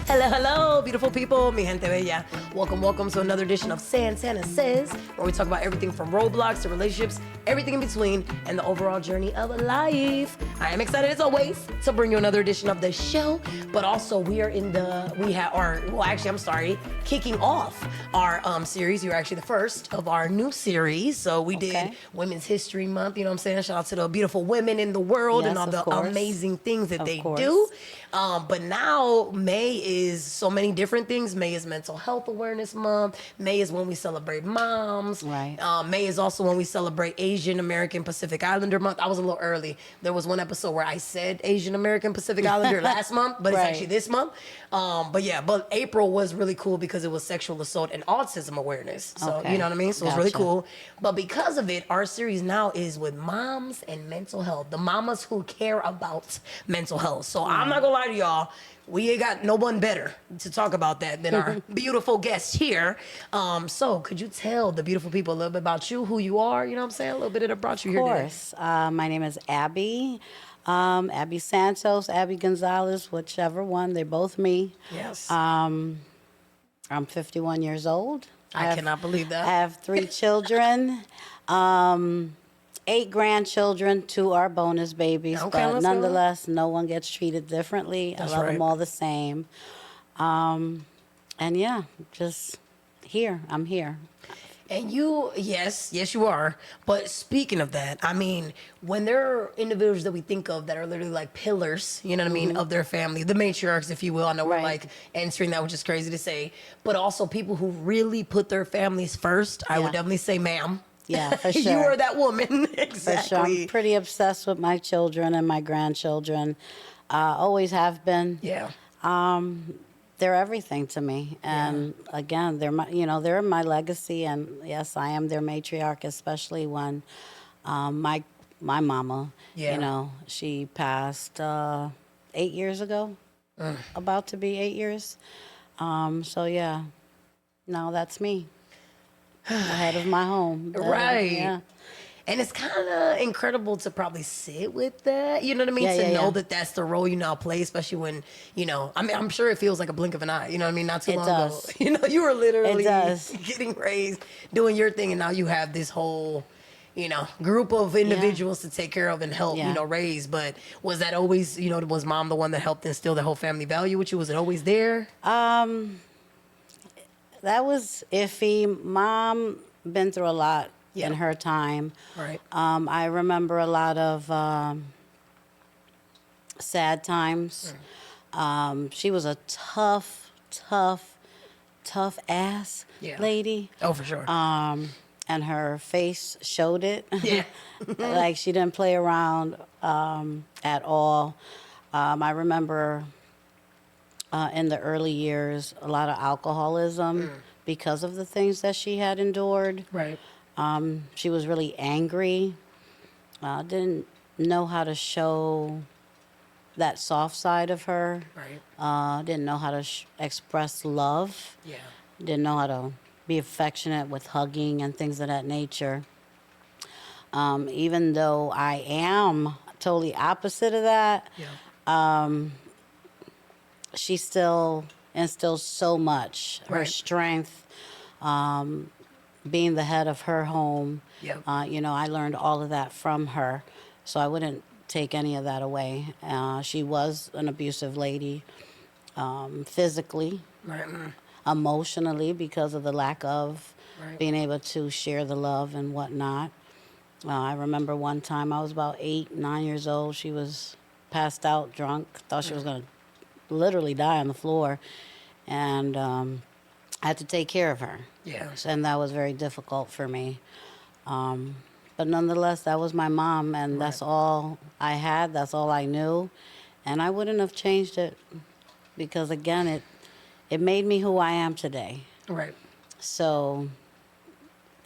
Hello, hello, beautiful people, mi gente bella. Welcome, welcome to another edition of Santana Says, where we talk about everything from Roblox to relationships, everything in between, and the overall journey of life. I am excited as always to bring you another edition of the show, but also kicking off our series. You're actually the first of our new series. So we did Women's History Month, you know what I'm saying? Shout out to the beautiful women in the world and all the amazing things that they do. But now May is so many different things. May is Mental Health Awareness Month. May is when we celebrate moms. Right. May is also when we celebrate Asian American Pacific Islander Month. I was a little early. There was one episode where I said Asian American Pacific Islander last month, but it's actually this month. But April was really cool because it was sexual assault and autism awareness. So, you know what I mean? So it was really cool. But because of it, our series now is with moms and mental health, the mamas who care about mental health. So I'm not gonna lie to y'all, we ain't got no one better to talk about that than our beautiful guest here. So could you tell the beautiful people a little bit about you, who you are, you know what I'm saying? A little bit that brought you here today. Of course. My name is Abby. Abby Santos, Abby Gonzalez, whichever one. They're both me. Yes. I'm 51 years old. I cannot believe that. I have 3 children. 8 grandchildren, 2 are bonus babies, but nonetheless, no one gets treated differently. I love them all the same. And yeah, just here. I'm here. And you, yes, you are. But speaking of that, I mean, when there are individuals that we think of that are literally like pillars, you know what I mean, of their family, the matriarchs, if you will. I know we're like answering that, which is crazy to say. But also people who really put their families first, I would definitely say, ma'am. Yeah, for sure. You are that woman. Exactly. For sure. I'm pretty obsessed with my children and my grandchildren. Always have been. Yeah. They're everything to me. And again, they're my legacy. And yes, I am their matriarch, especially when my mama, she passed 8 years ago, about to be 8 years. So yeah, now that's me. Ahead of my home. Right. Yeah. And it's kind of incredible to probably sit with that, you know what I mean? To know that that's the role you now play, especially when, I mean, I'm sure it feels like a blink of an eye, you know what I mean? Not too long ago. You were literally getting raised, doing your thing, and now you have this whole, group of individuals to take care of and help, raise. But was that always, was mom the one that helped instill the whole family value with you? Was it always there? That was iffy. Mom been through a lot in her time. Right. I remember a lot of sad times. She was a tough ass lady. Oh, for sure. And her face showed it. Yeah. Like she didn't play around at all. I remember in the early years, a lot of alcoholism because of the things that she had endured. Right. She was really angry. Didn't know how to show that soft side of her. Right. Didn't know how to express love. Yeah. Didn't know how to be affectionate with hugging and things of that nature. Even though I am totally opposite of that, she still instills so much. Her strength, being the head of her home. I learned all of that from her, so I wouldn't take any of that away. She was an abusive lady, physically, emotionally, because of the lack of being able to share the love and whatnot. I remember one time I was about 8, 9 years old. She was passed out, drunk, thought she was going to literally die on the floor, and I had to take care of her. Yeah. And that was very difficult for me. But nonetheless, that was my mom, and that's all I had, that's all I knew. And I wouldn't have changed it because, again, it made me who I am today. Right. So,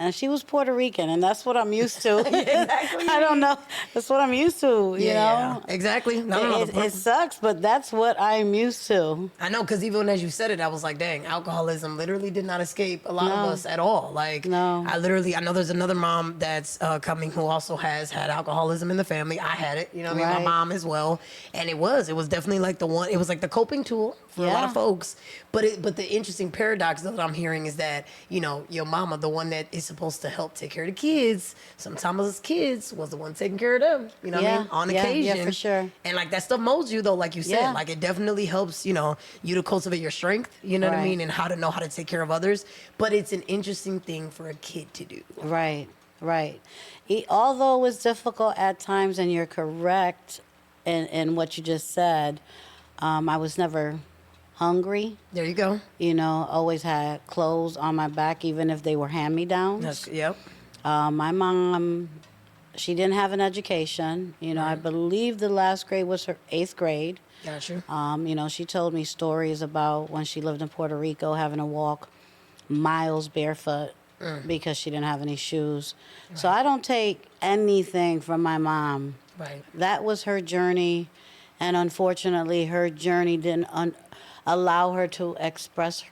And she was Puerto Rican, and that's what I'm used to. Exactly. I don't know. That's what I'm used to, you know? Exactly. It sucks, but that's what I'm used to. I know, because even as you said it, I was like, dang, alcoholism literally did not escape a lot No. of us at all. Like, No. I know there's another mom that's coming who also has had alcoholism in the family. I had it, you know what I mean? My Right. mom as well. And it was definitely like it was like the coping tool for a lot of Yeah. folks. But the interesting paradox that I'm hearing is that, you know, your mama, the one that is supposed to help take care of the kids, sometimes as kids was the one taking care of them, you know what I mean? On occasion. Yeah, for sure. And like that stuff molds you though, like you said, Yeah. like it definitely helps, you know, you to cultivate your strength, you know what I Right. mean? And how to know how to take care of others. But it's an interesting thing for a kid to do. Right, right. Although it was difficult at times, and you're correct in what you just said, I was never hungry. There you go. You know, always had clothes on my back, even if they were hand-me-downs. Yep. My mom, she didn't have an education. You know, I believe the last grade was her 8th grade. Got you. You know, she told me stories about when she lived in Puerto Rico, having to walk miles barefoot because she didn't have any shoes. So I don't take anything from my mom. Right. That was her journey, and unfortunately, her journey didn't allow her to express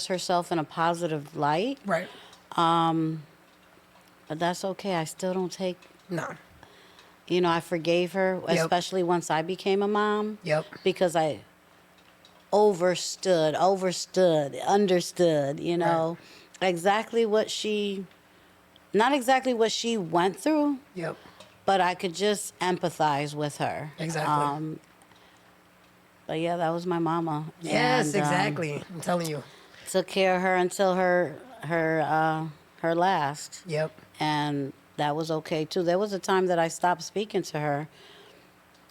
herself in a positive light. Right. But that's okay. I still don't take. No. You know, I forgave her, Yep. especially once I became a mom. Yep. Because I understood, you know, exactly what not exactly what she went through, Yep. but I could just empathize with her. Exactly. But yeah, that was my mama. Yes, And, exactly. I'm telling you. took care of her until her last. Yep. And that was okay too. There was a time that I stopped speaking to her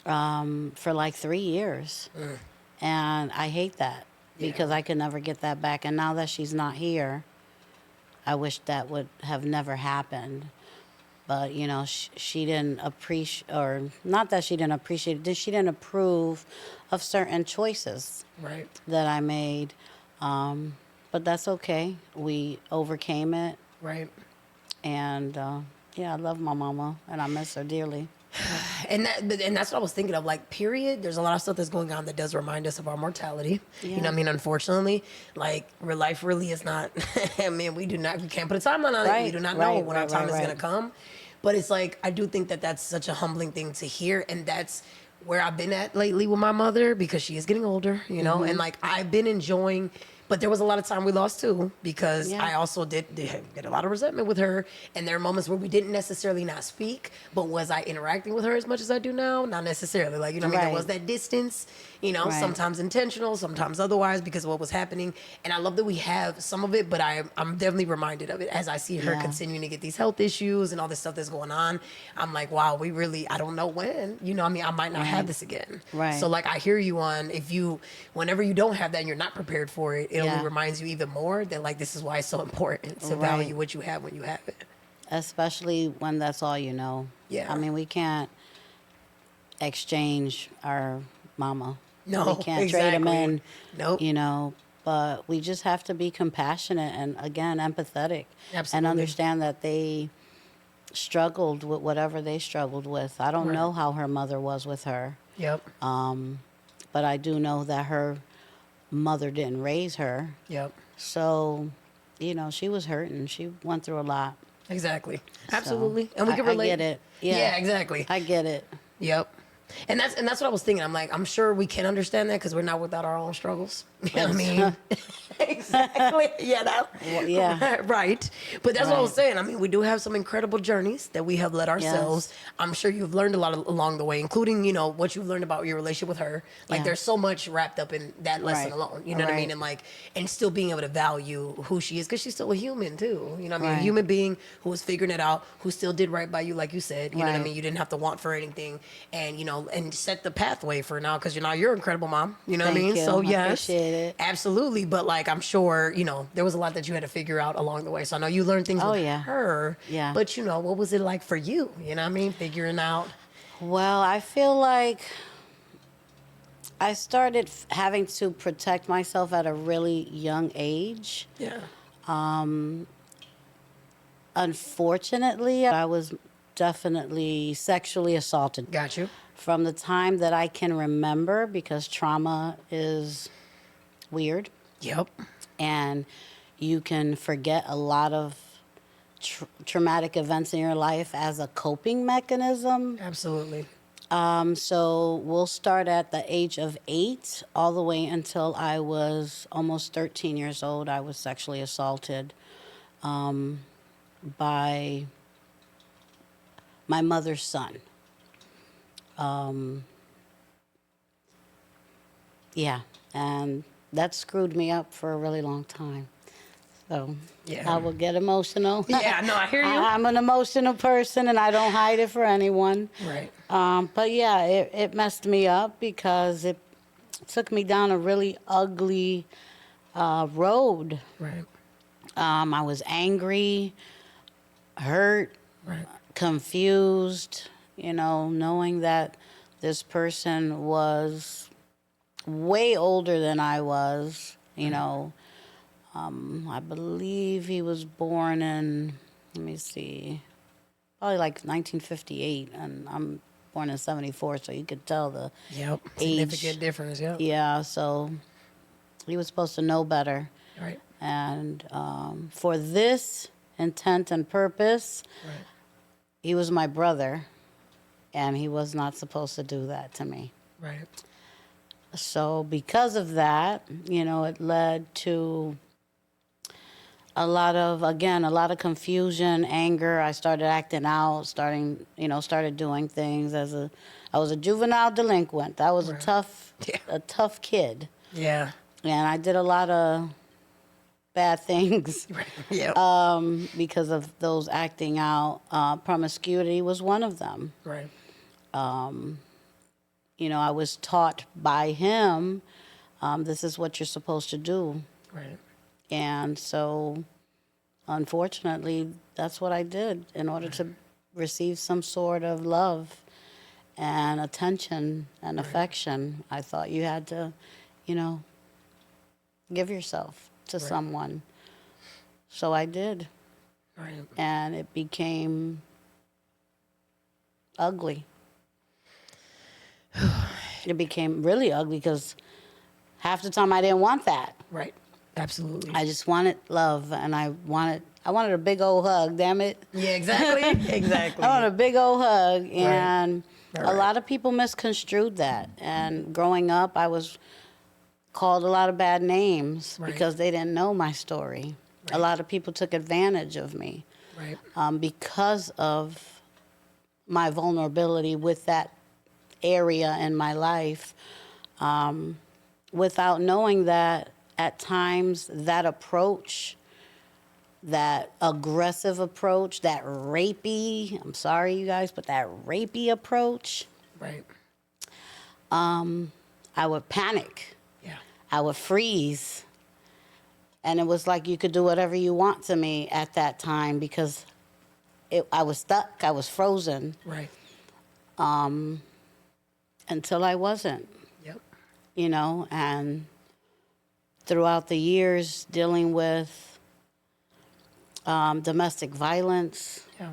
for like 3 years. And I hate that because I could never get that back. And now that she's not here, I wish that would have never happened. But, you know, she didn't appreciate, or not that she didn't appreciate it, she didn't approve of certain choices Right. that I made. But that's okay. We overcame it. Right. And yeah, I love my mama and I miss her dearly. And that's what I was thinking of. Like, period. There's a lot of stuff that's going on that does remind us of our mortality. You know what I mean? Unfortunately, like, real life really is not. I mean, we can't put a timeline on it. We do not know when our time is going to come. But it's like, I do think that that's such a humbling thing to hear, and that's where I've been at lately with my mother, because she is getting older, you know, and like I've been enjoying. But there was a lot of time we lost too, because I also did get a lot of resentment with her. And there are moments where we didn't necessarily not speak, but was I interacting with her as much as I do now? Not necessarily. Like, you know what I mean? There was that distance, you know, sometimes intentional, sometimes otherwise because of what was happening. And I love that we have some of it, but I'm definitely reminded of it as I see her continuing to get these health issues and all this stuff that's going on. I'm like, wow, I don't know when, you know what I mean? I might not have this again. Right. So like, I hear you on, whenever you don't have that and you're not prepared for it, it only reminds you even more that like, this is why it's so important to value what you have when you have it. Especially when that's all you know. Yeah. I mean, we can't exchange our mama. No, we can't trade them in. Nope. You know, but we just have to be compassionate and, again, empathetic. Absolutely. And understand that they struggled with whatever they struggled with. I don't know how her mother was with her. Yep. But I do know that her mother didn't raise her. Yep. So, you know, she was hurting. She went through a lot. Exactly. Absolutely. And we can relate. I get it. Yeah, exactly. I get it. Yep. And that's what I was thinking. I'm like, I'm sure we can understand that because we're not without our own struggles. You know what I mean? Exactly. Yeah. Well, yeah. Right. But that's what I was saying. I mean, we do have some incredible journeys that we have led ourselves. Yes. I'm sure you've learned a lot along the way, including, you know, what you've learned about your relationship with her. Like, there's so much wrapped up in that lesson alone. You know what I mean? And like, and still being able to value who she is, because she's still a human too. You know what I mean? A human being who was figuring it out, who still did right by you, like you said. You know what I mean? You didn't have to want for anything, and you know, and set the pathway for now, because you're an incredible mom. You know what I mean? You. So I appreciate it. Absolutely. But like, I'm sure, you know, there was a lot that you had to figure out along the way. So I know you learned things with her. Yeah. But you know, what was it like for you? You know what I mean? Figuring out. Well, I feel like I started having to protect myself at a really young age. Yeah. Unfortunately, I was definitely sexually assaulted. Got you. From the time that I can remember, because trauma is weird. Yep. And you can forget a lot of traumatic events in your life as a coping mechanism. Absolutely. So we'll start at the age of 8 all the way until I was almost 13 years old. I was sexually assaulted by my mother's son. Yeah, and that screwed me up for a really long time. So Yeah. I will get emotional. Yeah, no, I hear you. I'm an emotional person, and I don't hide it for anyone. Right. But yeah, it messed me up because it took me down a really ugly road. Right. I was angry, hurt, Right. confused, knowing that this person was way older than I was, I believe he was born in, let me see, probably like 1958, and I'm born in 74, so you could tell the Yep. age. Significant difference. Yep. Yeah, so he was supposed to know better. Right. And for this intent and purpose, Right. he was my brother, and he was not supposed to do that to me. Right. So because of that, it led to a lot of confusion, anger. I started acting out, started doing things I was a juvenile delinquent. That was Right. a tough kid. Yeah. And I did a lot of bad things Right. Yep. because of those acting out. Promiscuity was one of them. Right. I was taught by him, this is what you're supposed to do. Right. And so, unfortunately, that's what I did in order to receive some sort of love and attention and affection. I thought you had to, give yourself to someone. So I did. Right. And it became ugly. It became really ugly because half the time I didn't want that. Right. Absolutely. I just wanted love, and I wanted a big old hug, damn it. Yeah, exactly. Exactly. I wanted a big old hug, and Right. a lot of people misconstrued that. And growing up, I was called a lot of bad names because they didn't know my story. A lot of people took advantage of me because of my vulnerability with that area in my life, without knowing that at times that approach, that aggressive approach, that rapey, I'm sorry you guys, but that rapey approach, Right. I would panic. Yeah. I would freeze. And it was like you could do whatever you want to me at that time because I was stuck, I was frozen. Right. Until I wasn't. Yep. And throughout the years dealing with domestic violence, Yeah.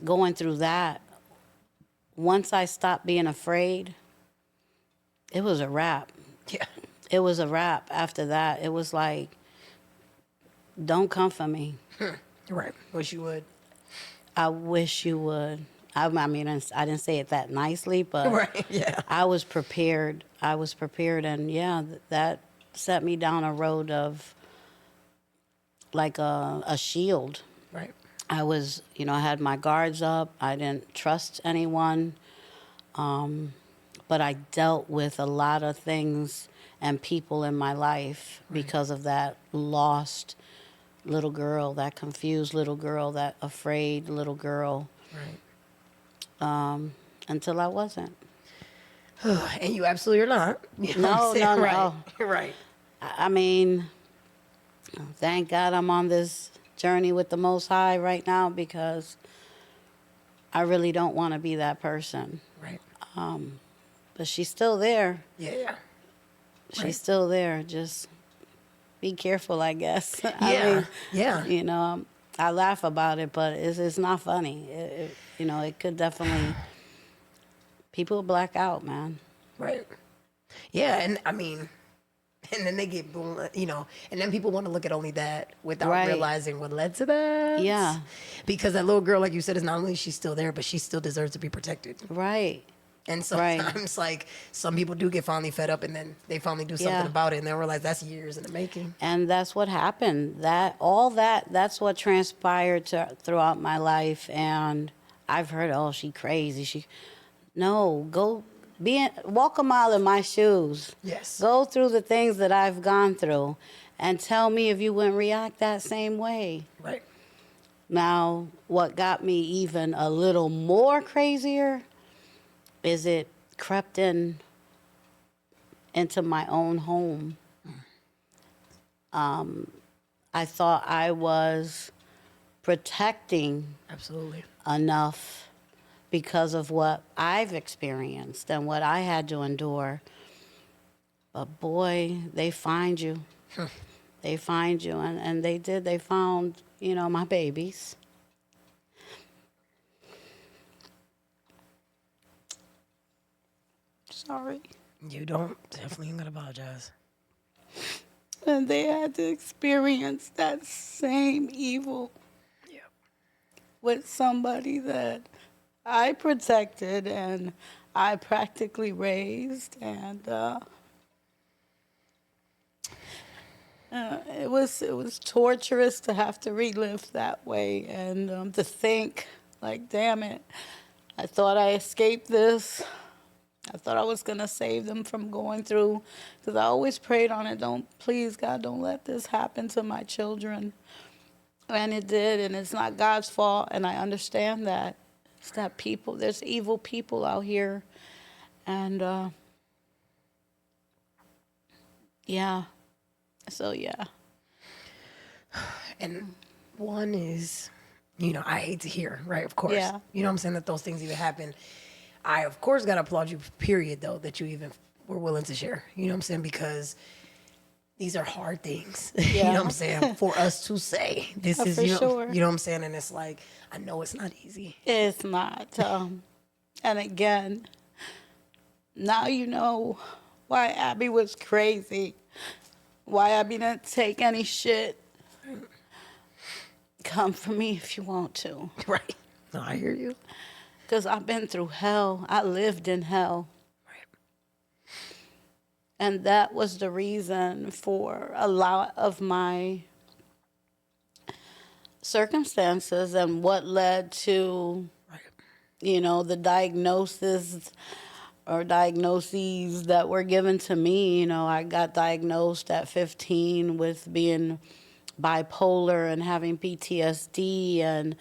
going through that, once I stopped being afraid, it was a wrap. Yeah. It was a wrap after that. It was like, don't come for me. Right. Wish you would. I wish you would. I mean, I didn't say it that nicely, but Right. Yeah. I was prepared. And yeah, that set me down a road of like a shield. Right. I was, I had my guards up. I didn't trust anyone. But I dealt with a lot of things and people in my life because of that lost little girl, that confused little girl, that afraid little girl. Right. Until I wasn't. And you absolutely are not. You know what I'm saying? No. Right. Right. I mean, thank God I'm on this journey with the Most High right now because I really don't want to be that person. Right. But she's still there. Yeah. She's still there. Just be careful, I guess. Yeah, I mean, yeah. you know, I laugh about it, but it's not funny. You know, it could definitely, people black out, man. Right. Yeah, and I mean, and then they get, you know, and then people want to look at only that without Right. realizing what led to that. Yeah. Because that little girl, like you said, is not only she's still there, but she still deserves to be protected. Right. And sometimes, like, some people do get finally fed up, and then they finally do something Yeah. about it, and they realize that's years in the making. And that's what happened. That's what transpired throughout my life. And I've heard, oh, she crazy. No, go walk a mile in my shoes. Yes. Go through the things that I've gone through and tell me if you wouldn't react that same way. Right. Now, what got me even a little more crazier is it crept into my own home. I thought I was protecting Absolutely. enough because of what I've experienced and what I had to endure. But boy, they find you. They find you. And they did. They found, you know, my babies. Sorry. You don't. Definitely ain't gonna apologize. And they had to experience that same evil Yeah. with somebody that I protected and I practically raised. And it was torturous to have to relive that way and to think, like, damn it, I thought I escaped this. I thought I was going to save them from going through, because I always prayed on it. Please, God, don't let this happen to my children. And it did, and it's not God's fault, and I understand that. It's that there's evil people out here. And, yeah. So, yeah. And one is, you know, I hate to hear, right? Of course. Yeah. You know what I'm saying? That those things even happen. I, of course, got to applaud you, period, though, that you even were willing to share. You know what I'm saying? Because these are hard things. Yeah. You know what I'm saying? For us to say. This is, for you know, sure. you know what I'm saying? And it's like, I know it's not easy. It's not. And again, now you know why Abby was crazy. Why Abby didn't take any shit. Come for me if you want to. Right. No, I hear you. Because I've been through hell. I lived in hell. Right. And that was the reason for a lot of my circumstances and what led to, Right. you know, the diagnoses that were given to me. You know, I got diagnosed at 15 with being bipolar and having PTSD and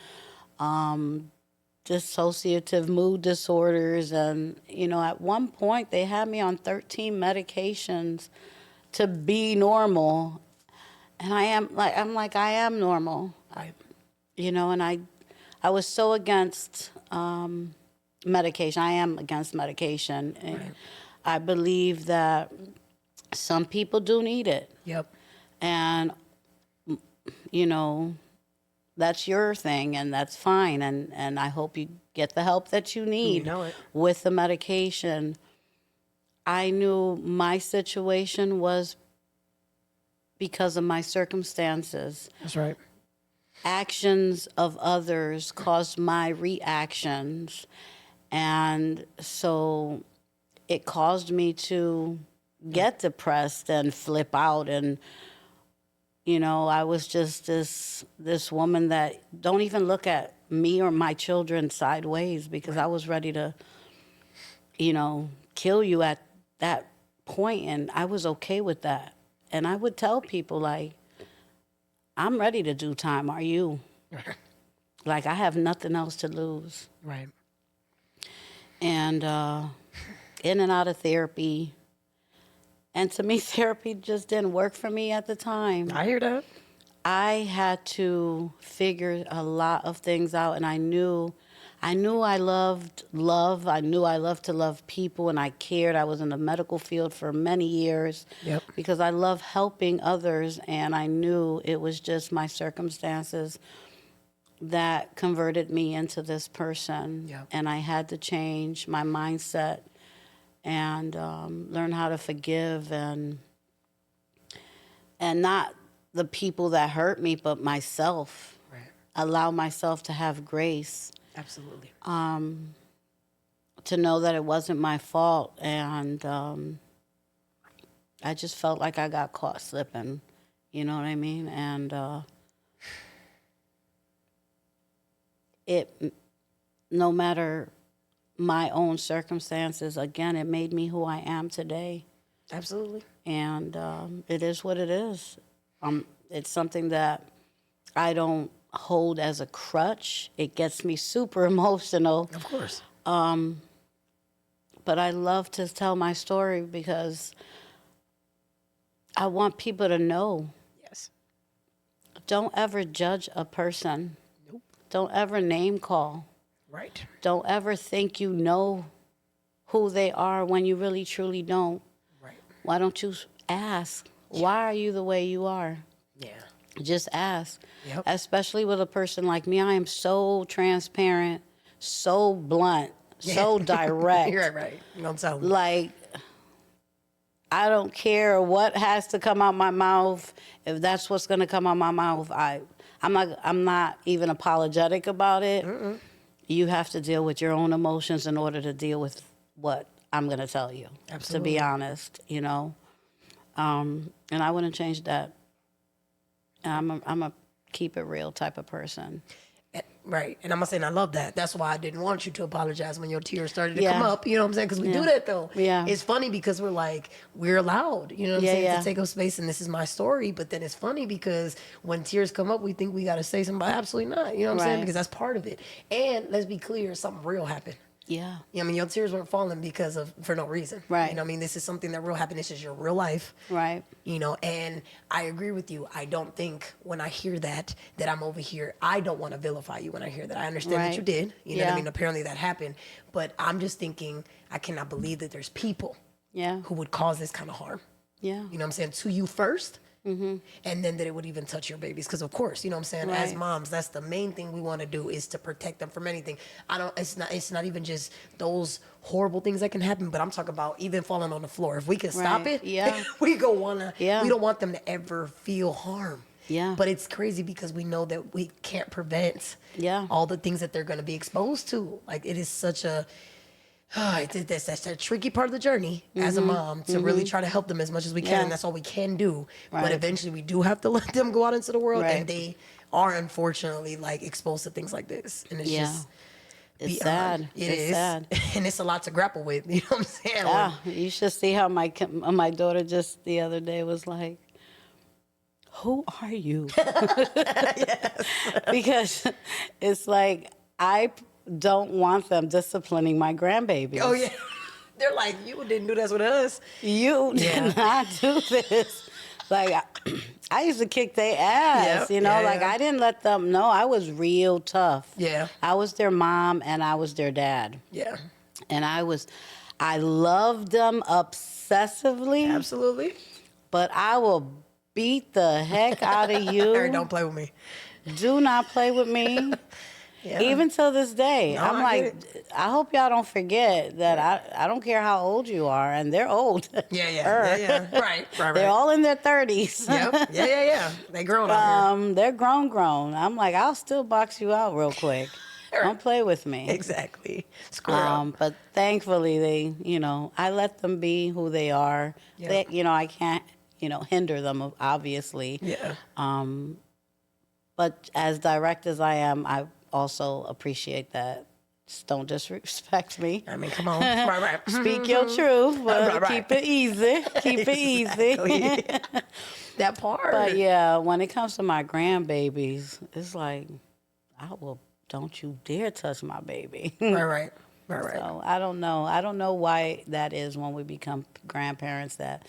dissociative mood disorders. And, you know, at one point they had me on 13 medications to be normal. And I am normal. You know, and I was so against medication. I am against medication. Right. I believe that some people do need it. Yep. And, you know, that's your thing, and that's fine. And I hope you get the help that you need know it. with the medication. I knew my situation was because of my circumstances. That's right. Actions of others caused my reactions. And so it caused me to get depressed and flip out. And, you know, I was just this woman that don't even look at me or my children sideways, because I was ready to, you know, kill you at that point, and I was okay with that. And I would tell people, like, I'm ready to do time. Are you? Like, I have nothing else to lose. Right. And in and out of therapy. And to me, therapy just didn't work for me at the time. I hear that. I had to figure a lot of things out, and I knew I knew I loved love. I knew I loved to love people, and I cared. I was in the medical field for many years because I love helping others, and I knew it was just my circumstances that converted me into this person. And I had to change my mindset and learn how to forgive and not the people that hurt me, but myself. Allow myself to have grace. Absolutely. To know that it wasn't my fault. And I just felt like I got caught slipping. You know what I mean? And no matter my own circumstances, again, it made me who I am today. Absolutely. And it is what it is. It's something that I don't hold as a crutch. It gets me super emotional. Of course. But I love to tell my story because I want people to know. Yes. Don't ever judge a person. Nope. Don't ever name call. Right. Don't ever think you know who they are when you really truly don't. Right. Why don't you ask? Why are you the way you are? Yeah. Just ask. Yep. Especially with a person like me. I am so transparent, so blunt, so direct. You're right. You don't tell me. Like, I don't care what has to come out my mouth. If that's what's going to come out my mouth, I'm not even apologetic about it. You have to deal with your own emotions in order to deal with what I'm going to tell you. Absolutely. To be honest, you know. And I wouldn't change that. I'm a keep it real type of person. Right. And I'm not saying I love that. That's why I didn't want you to apologize when your tears started to come up. You know what I'm saying? Because we do that, though. Yeah. It's funny because we're allowed, you know what I'm saying, to take up space, and this is my story. But then it's funny because when tears come up, we think we got to say something, but absolutely not. You know what I'm saying? Because that's part of it. And let's be clear, something real happened. Yeah. I mean, your tears weren't falling for no reason. Right. You know what I mean? This is something that real happened. This is your real life. Right. You know, and I agree with you. I don't think when I hear that I'm over here, I don't want to vilify you when I hear that. I understand that you did. You know what I mean? Apparently that happened. But I'm just thinking, I cannot believe that there's people who would cause this kind of harm. Yeah. You know what I'm saying? To you first. And then that it would even touch your babies. Because, of course, you know what I'm saying? As moms, that's the main thing we want to do is to protect them from anything. It's not even just those horrible things that can happen, but I'm talking about even falling on the floor. If we can stop it, we don't want them to ever feel harm. Yeah. But it's crazy because we know that we can't prevent all the things that they're going to be exposed to. Like, it is such a... that's a tricky part of the journey as a mom to really try to help them as much as we can. And that's all we can do. But eventually we do have to let them go out into the world. And they are unfortunately like exposed to things like this. And it's just it's sad. It's sad. And it's a lot to grapple with. You know what I'm saying? Yeah. You should see how my daughter just the other day was like, who are you? Because it's like, I don't want them disciplining my grandbabies. Oh, yeah. They're like, you didn't do this with us. You did not do this. Like, I used to kick their ass, you know? Like, I didn't let them know. I was real tough. Yeah. I was their mom, and I was their dad. Yeah. And I loved them obsessively. Absolutely. But I will beat the heck out of you. All right, don't play with me. Do not play with me. Even till this day. No, I'm like, I hope y'all don't forget that I don't care how old you are, and they're old. Yeah. Right. They're all in their 30s. Yep. Yeah. They grown out here. They're grown. I'm like, I'll still box you out real quick. Don't play with me. Exactly. Square up. But thankfully, I let them be who they are. Yeah. I can't, hinder them, obviously. Yeah. But as direct as I am, I also appreciate that. Just don't disrespect me. I mean, come on. Right. Speak your truth, but keep it easy. Keep it easy. That part. But yeah, when it comes to my grandbabies, it's like, don't you dare touch my baby. Right. So I don't know. I don't know why that is when we become grandparents that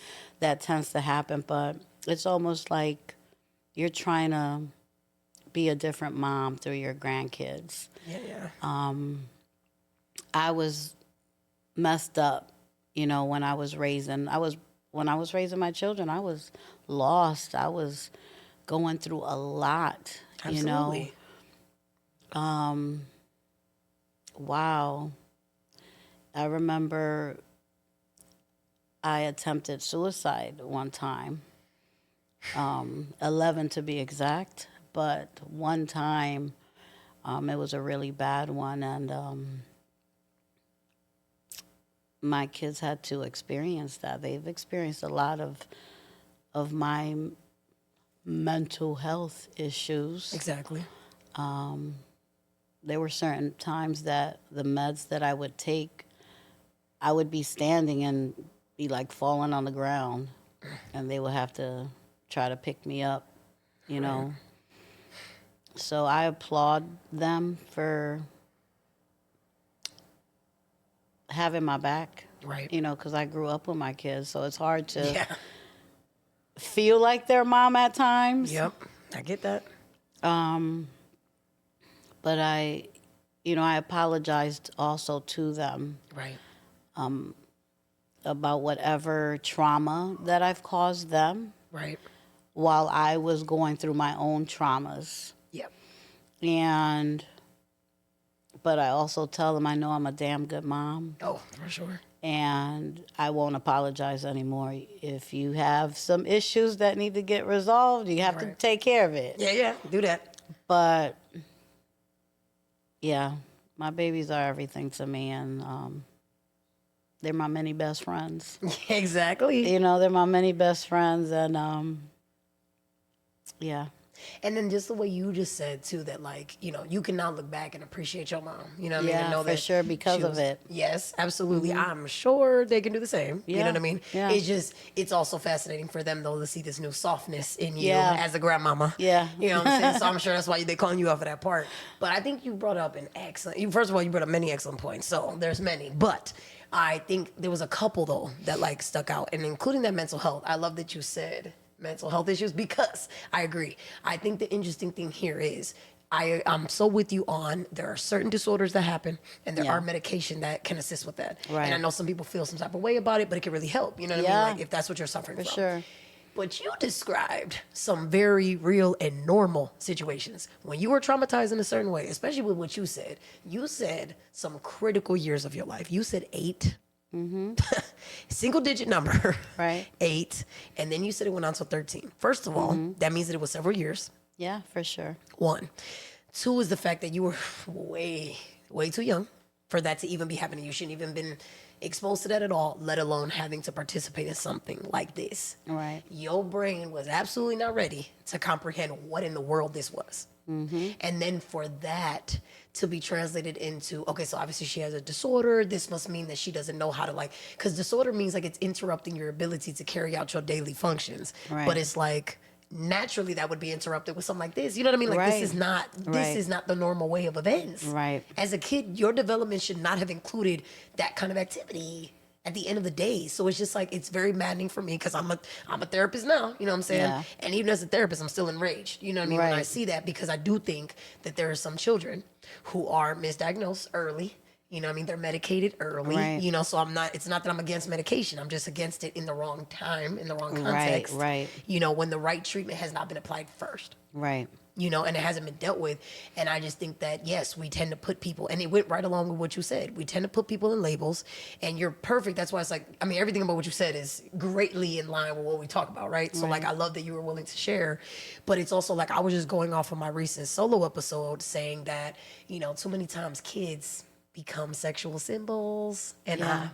tends to happen, but it's almost like you're trying to be a different mom through your grandkids. Yeah. I was messed up, when I was raising my children. I was lost. I was going through a lot. Absolutely. Wow. I remember I attempted suicide one time, 11 to be exact, but one time it was a really bad one, and my kids had to experience that. They've experienced a lot of my mental health issues. Exactly. There were certain times that the meds that I would take, I would be standing and be like falling on the ground, and they would have to try to pick me up, know. So I applaud them for having my back, Right. because I grew up with my kids, so it's hard to feel like their mom at times. Yep. I get that. But I apologized also to them. Right. About whatever trauma that I've caused them. Right. While I was going through my own traumas. Yep. But I also tell them I know I'm a damn good mom. Oh, for sure. And I won't apologize anymore. If you have some issues that need to get resolved, you have to take care of it. Yeah, do that. But yeah, my babies are everything to me, and they're my many best friends. Exactly. They're my many best friends, and yeah. And then just the way you just said too, that like, you can now look back and appreciate your mom. You know what I mean? Yeah, And know for that sure, because of it. Yes, absolutely. I'm sure they can do the same. You know what I mean? Yeah. It's also fascinating for them though to see this new softness in you Yeah. as a grandmama. Yeah. You know what I'm saying? So I'm sure that's why they're calling you out for that part. But I think you brought up first of all, you brought up many excellent points. So there's many, but I think there was a couple though that like stuck out, and including that mental health. I love that you said mental health issues, because I agree. I think the interesting thing here is I'm so with you on there are certain disorders that happen, and there are medication that can assist with that. Right. And I know some people feel some type of way about it, but it can really help. You know what I mean? Like if that's what you're suffering from. For sure. But you described some very real and normal situations. When you were traumatized in a certain way, especially with what you said some critical years of your life. You said 8. Mm-hmm. Single digit number. Right. 8. And then you said it went on to 13. First of all, that means that it was several years. Yeah, for sure. 1. 2 is the fact that you were way, way too young for that to even be happening. You shouldn't even been exposed to that at all, let alone having to participate in something like this. Right. Your brain was absolutely not ready to comprehend what in the world this was. Mm-hmm. And then for that to be translated into, okay, so obviously she has a disorder. This must mean that she doesn't know how to because disorder means like it's interrupting your ability to carry out your daily functions. Right. But it's like, naturally that would be interrupted with something like this. You know what I mean? Like this is not the normal way of events. Right. As a kid, your development should not have included that kind of activity at the end of the day. So it's just like, it's very maddening for me because I'm a therapist now, you know what I'm saying? Yeah. And even as a therapist, I'm still enraged. You know what I mean? When I see that, because I do think that there are some children who are misdiagnosed early. You know what I mean? They're medicated early, Right. So it's not that I'm against medication. I'm just against it in the wrong time, in the wrong context. Right. When the right treatment has not been applied first. Right. And it hasn't been dealt with. And I just think that, yes, we tend to put people, and it went right along with what you said. We tend to put people in labels, and you're perfect. That's why it's like, I mean, everything about what you said is greatly in line with what we talk about, right? So like, I love that you were willing to share, but it's also like, I was just going off of my recent solo episode saying that, too many times kids become sexual symbols, and I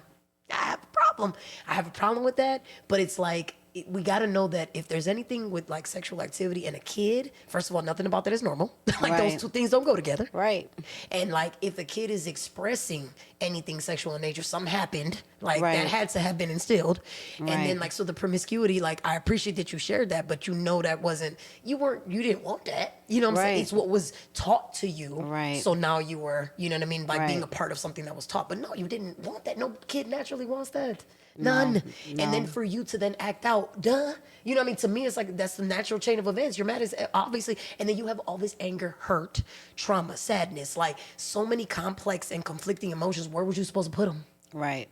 have a problem. I have a problem with that, but it's like, we got to know that if there's anything with like sexual activity in a kid, first of all, nothing about that is normal. Those two things don't go together. Right. And like if a kid is expressing anything sexual in nature, something happened, Like Right. that had to have been instilled. And then Right. like, so the promiscuity, like I appreciate that you shared that, but you know that wasn't, you didn't want that. You know what I'm saying? Right. It's what was taught to you. Right. So now you were, you know what I mean? Like being Right. a part of something that was taught, but no, you didn't want that. No kid naturally wants that. None. And then no. for you to then act out, duh. You know what I mean? To me, it's like that's the natural chain of events. You're mad as obviously, and then you have all this anger, hurt, trauma, sadness, like so many complex and conflicting emotions. Where was you supposed to put them? Right.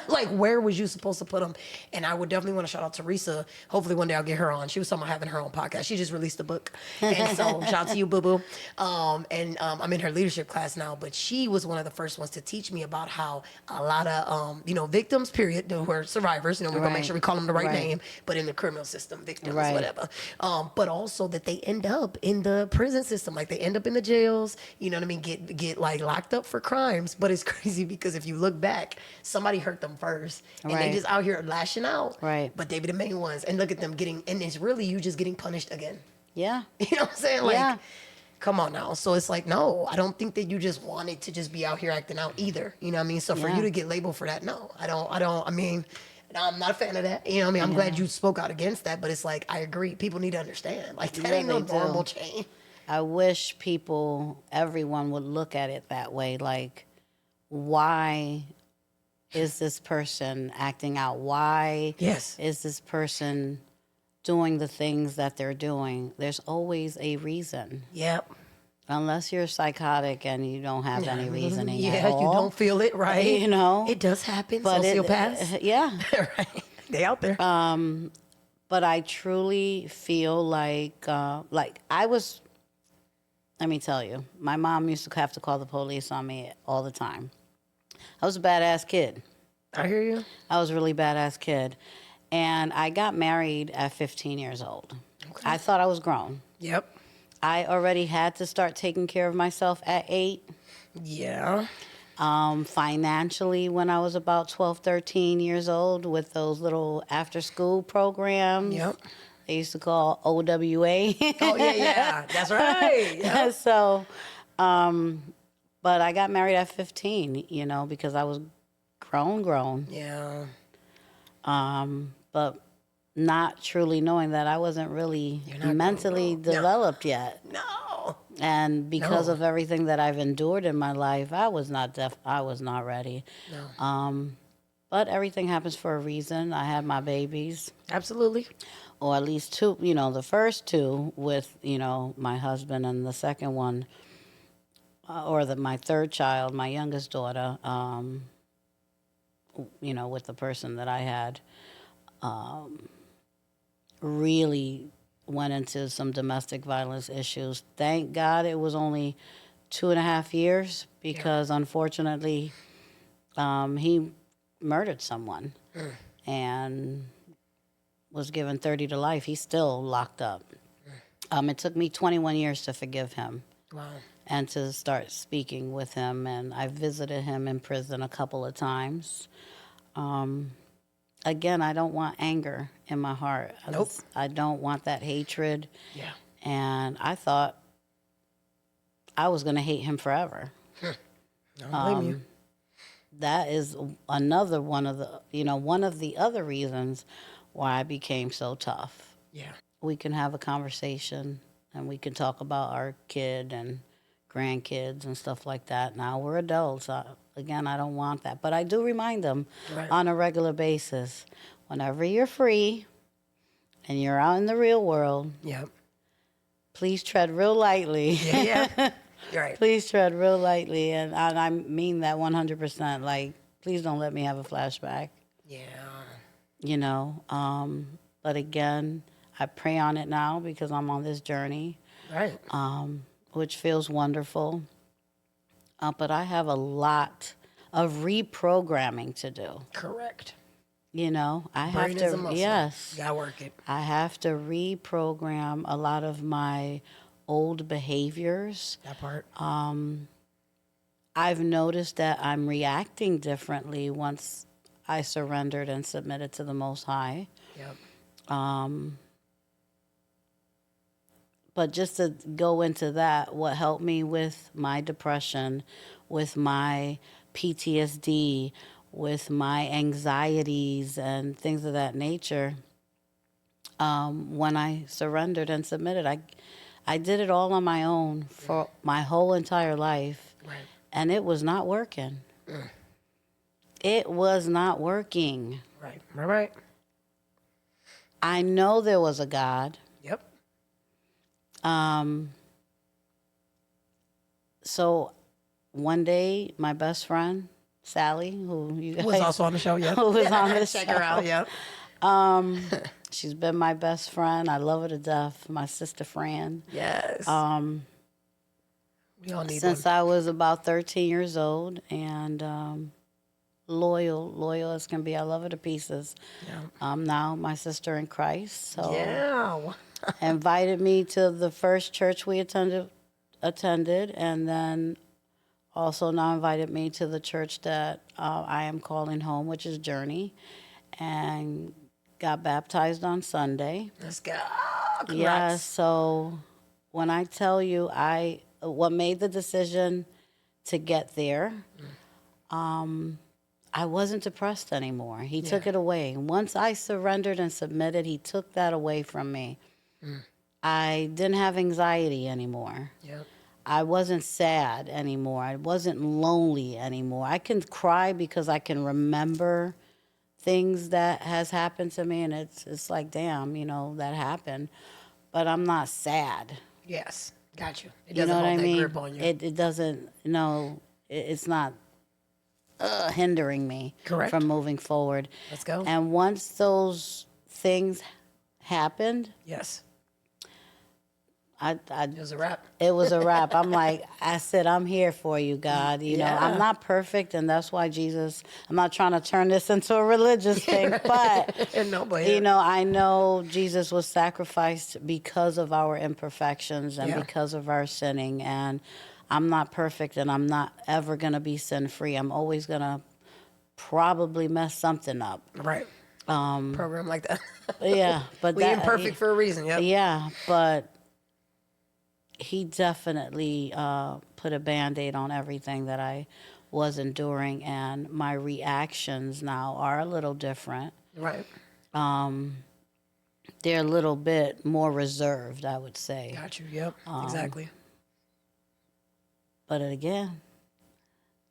Like, where was you supposed to put them? And I would definitely want to shout out Teresa. Hopefully one day I'll get her on. She was talking about having her own podcast. She just released a book. And so shout out to you, boo-boo. I'm in her leadership class now, but she was one of the first ones to teach me about how a lot of, victims, period, who are survivors, we're going to make Right. sure we call them the right Right. name, but in the criminal system, victims, Right. whatever. But also that they end up in the prison system. Like they end up in the jails, you know what I mean? Get like locked up for crimes. But it's crazy because if you look back, somebody hurt them first, and they Right. just out here lashing out. Right. But they be the main ones, and look at them getting, and it's really you just getting punished again. Yeah. You know what I'm saying? Like, Yeah. come on now. So it's like, no, I don't think that you just wanted to just be out here acting out either. You know what I mean? So for Yeah. you to get labeled for that, no, I don't. I mean, I'm not a fan of that. You know what I mean? I'm glad you spoke out against that, but it's like, I agree. People need to understand. Like, that Yeah, ain't no they do. normal chain. I wish everyone would look at it that way. Like, why is this person acting out? Why Yes. is this person doing the things that they're doing? There's always a reason. Yep. Unless you're psychotic and you don't have any reasoning Yeah, at all. you don't feel it, right? You know? It does happen. But Sociopaths. yeah. Right. They out there. But I truly feel like I was, let me tell you, my mom used to have to call the police on me all the time. I was a badass kid. I hear you. I was a really badass kid. And I got married at 15 years old. Okay. I thought I was grown. Yep. I already had to start taking care of myself at 8. Yeah. Financially, when I was about 12, 13 years old, with those little after-school programs. Yep. They used to call OWA. Oh, yeah. That's right. Yep. So, but I got married at 15, because I was grown. Yeah. But not truly knowing that I wasn't really not mentally grown. No. developed yet. No. And because No. of everything that I've endured in my life, I was not ready. No. But everything happens for a reason. I had my babies, Absolutely. or at least 2, the first 2 with, my husband, and the second one, my third child, my youngest daughter, with the person that I had, really went into some domestic violence issues. Thank God it was only 2.5 years, because unfortunately, he murdered someone and was given 30 to life. He's still locked up. It took me 21 years to forgive him. Wow. And to start speaking with him. And I visited him in prison a couple of times. Again, I don't want anger in my heart. Nope. I don't want that hatred. Yeah. And I thought I was going to hate him forever. I don't blame you. That is another one of the other reasons why I became so tough. Yeah. We can have a conversation and we can talk about our kid and grandkids and stuff like that. Now we're adults. Again, I don't want that. But I do remind them Right. on a regular basis, whenever you're free and you're out in the real world, Yep. please tread real lightly. Yeah. You're right. Please tread real lightly. And I mean that 100%. Like, please don't let me have a flashback. Yeah. But again, I pray on it now because I'm on this journey, Right. which feels wonderful. But I have a lot of reprogramming to do. Correct. I have Brain is a to, muscle. yes, You gotta work it. I have to reprogram a lot of my old behaviors. That part. I've noticed that I'm reacting differently once I surrendered and submitted to the Most High. Yep. But just to go into that, what helped me with my depression, with my PTSD, with my anxieties and things of that nature, when I surrendered and submitted, I did it all on my own for my whole entire life, Right. and it was not working. It was not working. Right. Right. I know there was a God. Yep. So one day, my best friend, Sally, who you guys... Was also on the show, yeah. who was on the show. Check her out, yep. She's been my best friend. I love her to death. My sister Fran. Yes. We all need Since one. I was about 13 years old, and loyal as can be. I love her to pieces. Yeah. Now my sister in Christ. So Yeah. invited me to the first church we attended, and then also now invited me to the church that I am calling home, which is Journey, and got baptized on Sunday. Let's go. Congrats. Yeah, so when I tell you what made the decision to get there, I wasn't depressed anymore. He took it away. Once I surrendered and submitted, he took that away from me. I didn't have anxiety anymore. Yep. I wasn't sad anymore. I wasn't lonely anymore. I can cry because I can remember things that has happened to me, and it's like, damn, that happened. But I'm not sad. Yes. Got you. It You doesn't know what I hold that mean? grip on you. It doesn't, it's not hindering me Correct. from moving forward. Let's go. And once those things happened, Yes. It It was a wrap. wrap. I'm like, I said, I'm here for you, God. Yeah. I'm not perfect, and that's why Jesus, I'm not trying to turn this into a religious thing, but, No, but I know Jesus was sacrificed because of our imperfections and because of our sinning, and I'm not perfect, and I'm not ever going to be sin-free. I'm always going to probably mess something up. Right. Program like that. Yeah, but We imperfect for a reason, yep. Yeah, but he definitely put a Band-Aid on everything that I was enduring, and my reactions now are a little different. Right. They're a little bit more reserved, I would say. Got you, yep. Exactly. But again,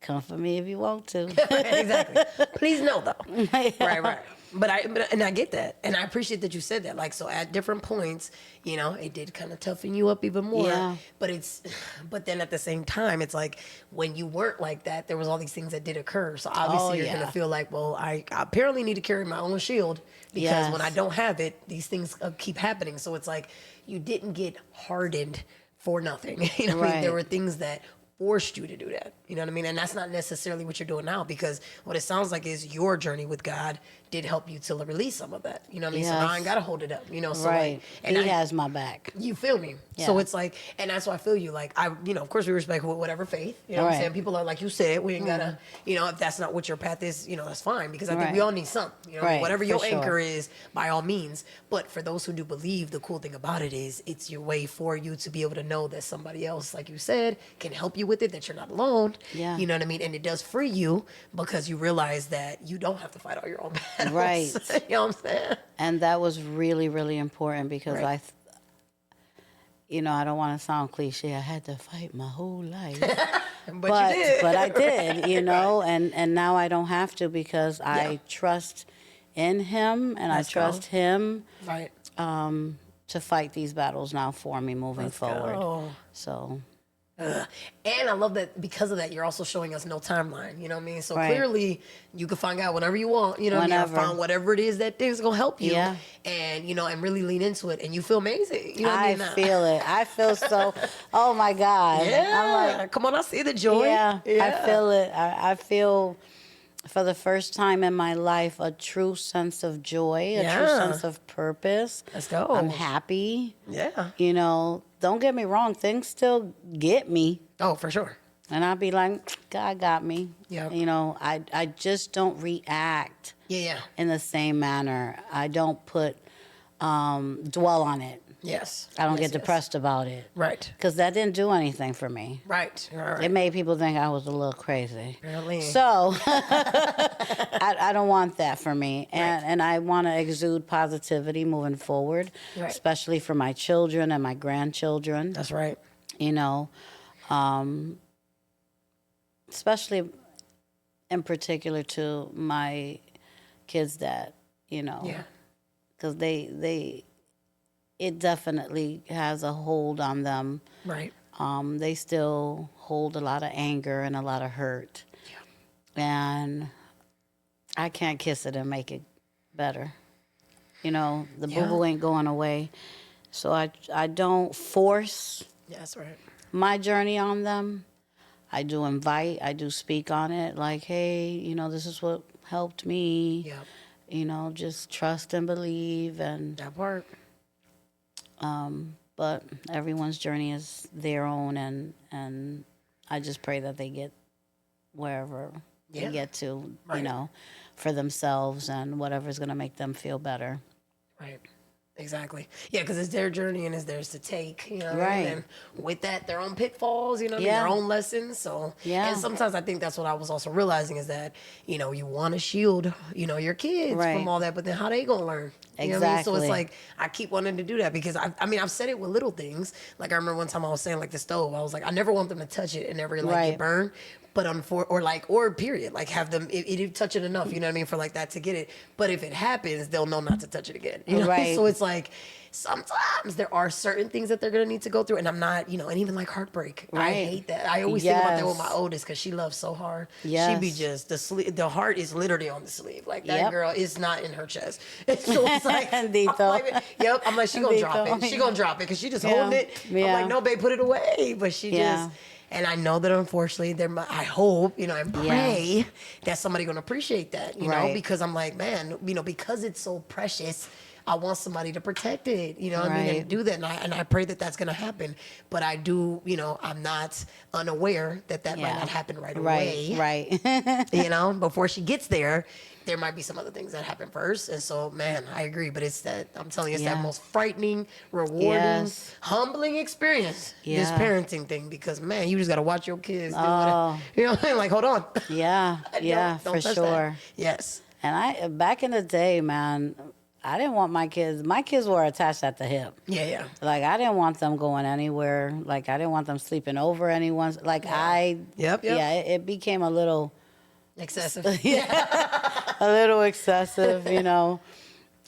come for me if you want to. Exactly. Please no, though. Right. But I get that, and I appreciate that you said that. Like, so at different points, it did kind of toughen you up even more. Yeah. But then at the same time, it's like when you weren't like that, there was all these things that did occur. So obviously you're gonna feel like, well, I apparently need to carry my own shield because when I don't have it, these things keep happening. So it's like you didn't get hardened for nothing. You know what I mean? There were things that forced you to do that. You know what I mean? And that's not necessarily what you're doing now, because what it sounds like is your journey with God did help you to release some of that. You know what I mean? So now I ain't got to hold it up, So right. like, and he has my back. You feel me? Yeah. So it's like, and that's why I feel you. Like, of course we respect whatever faith, you know what I'm saying? People are like you said, we ain't gotta, if that's not what your path is, that's fine, because I think we all need some, whatever your anchor is, by all means. But for those who do believe, the cool thing about it is it's your way for you to be able to know that somebody else, like you said, can help you with it, that you're not alone. Yeah. You know what I mean? And it does free you because you realize that you don't have to fight all your own battles. Right. You know what I'm saying? And that was really, really important because I don't want to sound cliche. I had to fight my whole life. But you did. But I did, and now I don't have to because I trust in him, and I trust him to fight these battles now for me moving forward. Go. So. And I love that because of that, you're also showing us no timeline. You know what I mean? So clearly, you can find out whenever you want. You know what I mean? Find whatever it is that is gonna help you. Yeah. And and really lean into it, and you feel amazing. You know what I mean? I feel it. I feel so. Oh my God. Yeah. I'm like, come on, I see the joy. Yeah. I feel it. I feel. For the first time in my life, a true sense of joy, a true sense of purpose. Let's go. I'm happy. Yeah. Don't get me wrong, things still get me. Oh, for sure. And I'll be like, God got me. Yeah. I just don't react Yeah. in the same manner. I don't dwell on it. Yes. I don't Yes, get depressed about it. Right. Because that didn't do anything for me. Right. Right. It made people think I was a little crazy. Apparently. So I don't want that for me. And I want to exude positivity moving forward, Right. especially for my children and my grandchildren. That's right. You know, especially in particular to my kids that, you know, Yeah. because it definitely has a hold on them. Right. They still hold a lot of anger and a lot of hurt. Yeah. And I can't kiss it and make it better. You know, the boo-boo ain't going away. So I don't force That's right. my journey on them. I do invite, I do speak on it, like, hey, you know, this is what helped me. Yeah. You know, just trust and believe. And That part. but everyone's journey is their own, and I just pray that they get wherever they get to, you know, for themselves and whatever's going to make them feel better. Right. Exactly. Yeah, because it's their journey and it's theirs to take, you know. Right. And with that, their own pitfalls, you know, their own lessons. So, Yeah. And sometimes I think that's what I was also realizing is that, you know, you want to shield, you know, your kids from all that, but then how they gonna learn? You know what I mean? So it's like I keep wanting to do that because I mean I've said it with little things. Like I remember one time I was saying like the stove. I was like I never want them to touch it and never like get burned. But or period, like have them if touch it enough, you know what I mean, for like that to get it. But if it happens, they'll know not to touch it again. You know? Right. So it's like sometimes there are certain things that they're gonna need to go through, and I'm not, you know, and even like heartbreak. I hate that. I always think about that with my oldest because she loves so hard. She be just the heart is literally on the sleeve. Like that girl is not in her chest. So it's like, I'm like she gonna drop it. She gonna drop it because she just holding it. I'm like, no, babe, put it away. But she just. And I know that unfortunately, I hope, you know, and pray that somebody gonna appreciate that, you know, because I'm like, man, you know, because it's so precious, I want somebody to protect it, you know what I mean, and do that. And I pray that that's gonna happen. But I do, you know, I'm not unaware that might not happen right away. Right. You know, before she gets there. There might be some other things that happen first. And so, man, I agree. But it's that, I'm telling you, it's that most frightening, rewarding, humbling experience, this parenting thing. Because, man, you just got to watch your kids do it. You know what I mean? Like, hold on. Don't for sure. That. Yes. And back in the day, man, I didn't want my kids were attached at the hip. Yeah. Like, I didn't want them going anywhere. Like, I didn't want them sleeping over anyone's. Like, it became a little... excessive. A little excessive, you know.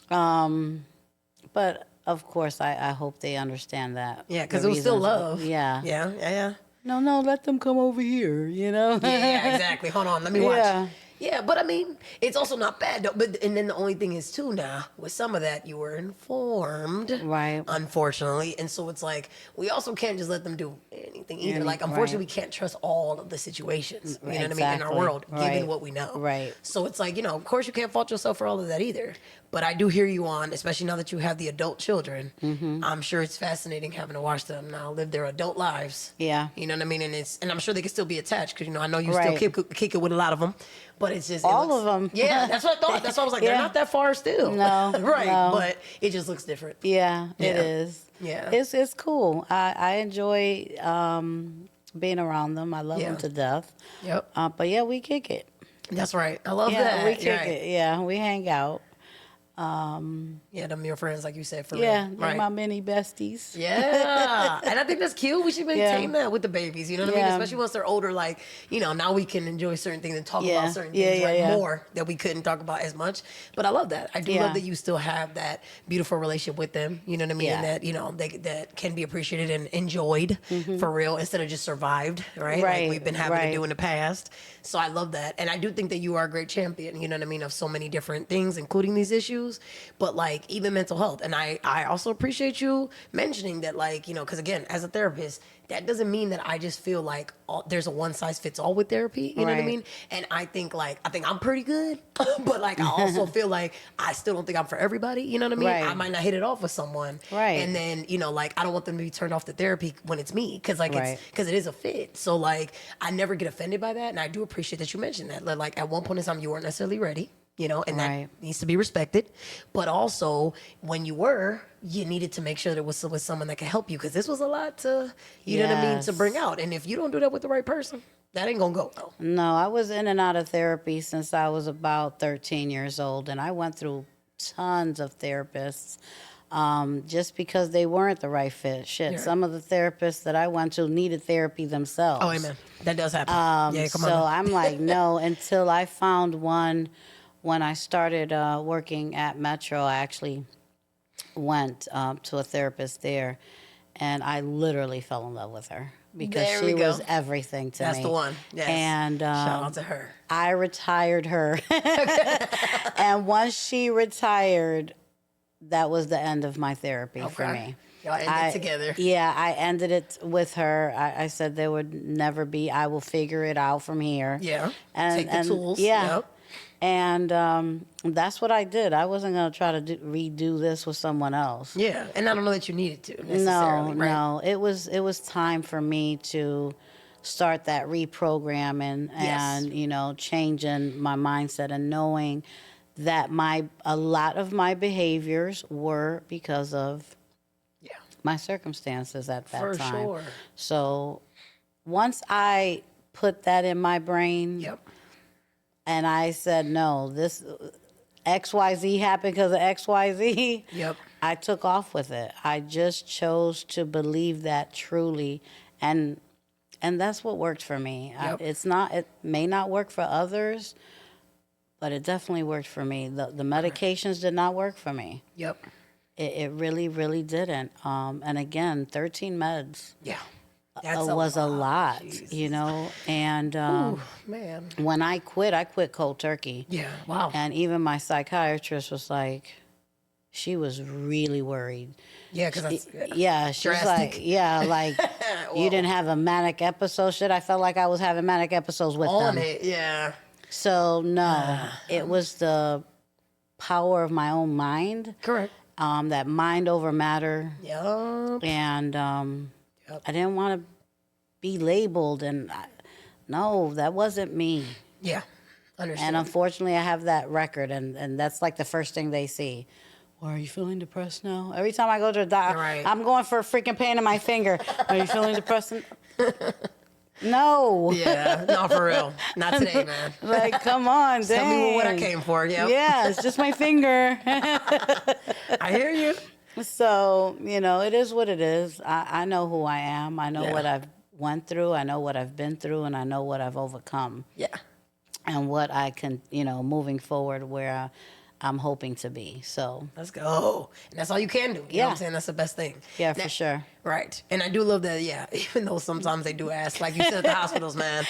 But of course, I hope they understand that. Yeah, because it was still love. Yeah. No, let them come over here, you know. Yeah, exactly. Hold on, let me watch. Yeah, but I mean, it's also not bad though. But and then the only thing is too now with some of that you were informed, right? Unfortunately, and so it's like we also can't just let them do anything either. Like unfortunately, we can't trust all of the situations. You know what I mean in our world, given what we know. Right. So it's like, you know, of course you can't fault yourself for all of that either. But I do hear you on, especially now that you have the adult children. Mm-hmm. I'm sure it's fascinating having to watch them now live their adult lives. Yeah. You know what I mean? And I'm sure they can still be attached because, you know, I know you still kick it with a lot of them. But it's just... all of them. Yeah, that's what I thought. That's why I was like, they're not that far still. No. Right. No. But it just looks different. Yeah, it is. Yeah. It's cool. I enjoy being around them. I love them to death. Yep. But yeah, we kick it. That's right. I love that. We kick it. Yeah, we hang out. Yeah, them your friends, like you said, for real. Right. They're my mini besties. Yeah. And I think that's cute. We should maintain that with the babies, you know what I mean? Especially once they're older, like, you know, now we can enjoy certain things and talk about certain things more that we couldn't talk about as much. But I love that. I do love that you still have that beautiful relationship with them, you know what I mean? And that, you know, that can be appreciated and enjoyed for real instead of just survived, right? Like we've been having to do in the past. So I love that. And I do think that you are a great champion, you know what I mean, of so many different things, including these issues, but like even mental health. And I also appreciate you mentioning that, like, you know, because again, as a therapist, that doesn't mean that I just feel like there's a one size fits all with therapy. You know what I mean? And I think I'm pretty good, but like I also feel like I still don't think I'm for everybody. You know what I mean? I might not hit it off with someone. Right. And then, you know, like I don't want them to be turned off to therapy when it's me because like because it is a fit. So like I never get offended by that. And I do appreciate that you mentioned that. Like at one point in time, you weren't necessarily ready. and Right. that needs to be respected. But also, when you needed to make sure there was with someone that could help you, because this was a lot to, you know what I mean, to Yes. bring out. And if you don't do that with the right person, that ain't gonna go well. No, I was in and out of therapy since I was about 13 years old, and I went through tons of therapists just because they weren't the right fit. Shit, Yeah. some of the therapists that I went to needed therapy themselves. Oh, amen. That does happen. Yeah, come So on. I'm like, no, until I found one when I started working at Metro. I actually went to a therapist there, and I literally fell in love with her because There we she go. was everything to me. That's the one. Yes. And Shout out to her. I retired her. And once she retired, that was the end of my therapy for Okay. me. Y'all ended together. Yeah, I ended it with her. I said there would never be. I will figure it out from here. Yeah. And, Take the tools. Yeah. Yep. And that's what I did. I wasn't going to try to redo this with someone else. Yeah. And I don't know that you needed to necessarily, right? No. It was time for me to start that reprogramming Yes. and changing my mindset and knowing that a lot of my behaviors were because of Yeah. my circumstances at that For time. sure. So once I put that in my brain, Yep. and I said, no, this XYZ happened because of XYZ. Yep. I took off with it. I just chose to believe that truly. And that's what worked for me. Yep. It may not work for others, but it definitely worked for me. The medications did not work for me. Yep. It really, really didn't. And again, 13 meds. Yeah. Was a lot, Jesus. and Ooh, man. when I quit cold turkey. Yeah. Wow. And even my psychiatrist was like, she was really worried. Yeah, because that's Yeah, she was drastic. like, yeah, like you didn't have a manic episode. Shit, I felt like I was having manic episodes with on them. it. Yeah. So no, it was the power of my own mind. Correct. That mind over matter, Yup. and I didn't want to be labeled, and no, that wasn't me. Yeah. Understand. And unfortunately, I have that record, and that's like the first thing they see. Well, are you feeling depressed now? Every time I go to the doctor, Right. I'm going for a freaking pain in my finger. Are you feeling depressed? No. Yeah. No, for real. Not today, man. Like, come on, Tell me what I dang. came for. Yep. Yeah, it's just my finger. I hear you. So, it is what it is. I know who I am. I know Yeah. what I've went through. I know what I've been through, and I know what I've overcome. Yeah. And what I can, moving forward where I'm hoping to be. So, Let's go. And that's all you can do. You know what Yeah. I'm saying? That's the best thing. yeah, Now- for sure. Right. And I do love that, yeah, even though sometimes they do ask, like you said at the hospitals, man,